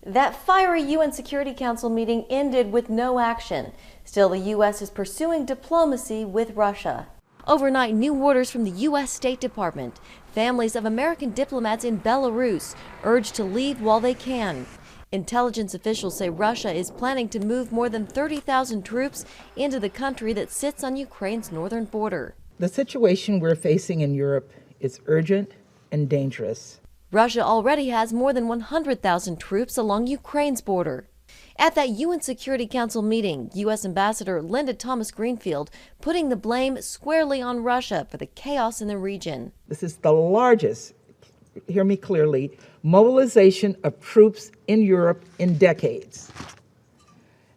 That fiery UN Security Council meeting ended with no action. Still, the U.S. is pursuing diplomacy with Russia. Overnight, new orders from the U.S. State Department. Families of American diplomats in Belarus urged to leave while they can. Intelligence officials say Russia is planning to move more than 30,000 troops into the country that sits on Ukraine's northern border. The situation we're facing in Europe is urgent and dangerous. Russia already has more than 100,000 troops along Ukraine's border. At that UN Security Council meeting, U.S. Ambassador Thomas-Greenfield putting the blame squarely on Russia for the chaos in the region. This is the largest, hear me clearly, mobilization of troops in Europe in decades.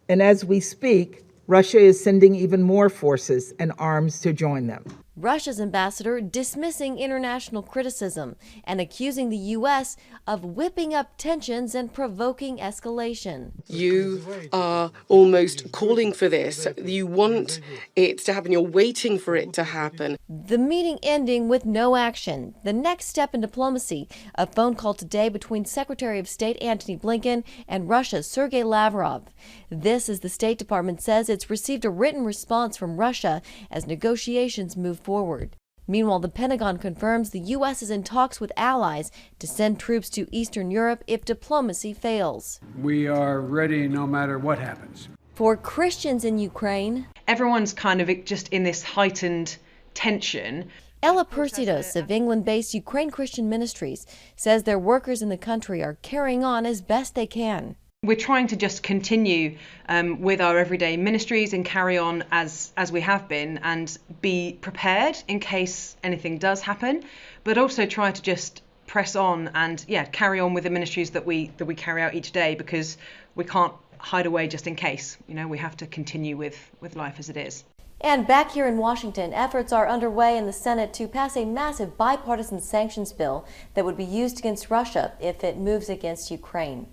And as we speak, Russia is sending even more forces and arms to join them. Russia's ambassador dismissing international criticism and accusing the U.S. of whipping up tensions and provoking escalation. You are almost calling for this. You want it to happen. You're waiting for it to happen. The meeting ending with no action. The next step in diplomacy, a phone call today between Secretary of State Antony Blinken and Russia's Sergei Lavrov. This, as the State Department says, it's received a written response from Russia as negotiations move forward. Meanwhile, the Pentagon confirms the U.S. is in talks with allies to send troops to Eastern Europe if diplomacy fails. We are ready no matter what happens. For Christians in Ukraine, everyone's kind of just in this heightened tension. Ella Persidos of England-based Ukraine Christian Ministries says their workers in the country are carrying on as best they can. We're trying to just continue with our everyday ministries and carry on as we have been and be prepared in case anything does happen, but also try to just press on and carry on with the ministries that we carry out each day, because we can't hide away just in case. You know, we have to continue with life as it is. And back here in Washington, efforts are underway in the Senate to pass a massive bipartisan sanctions bill that would be used against Russia if it moves against Ukraine.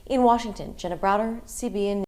In Washington, Jenna Browder, CBN News.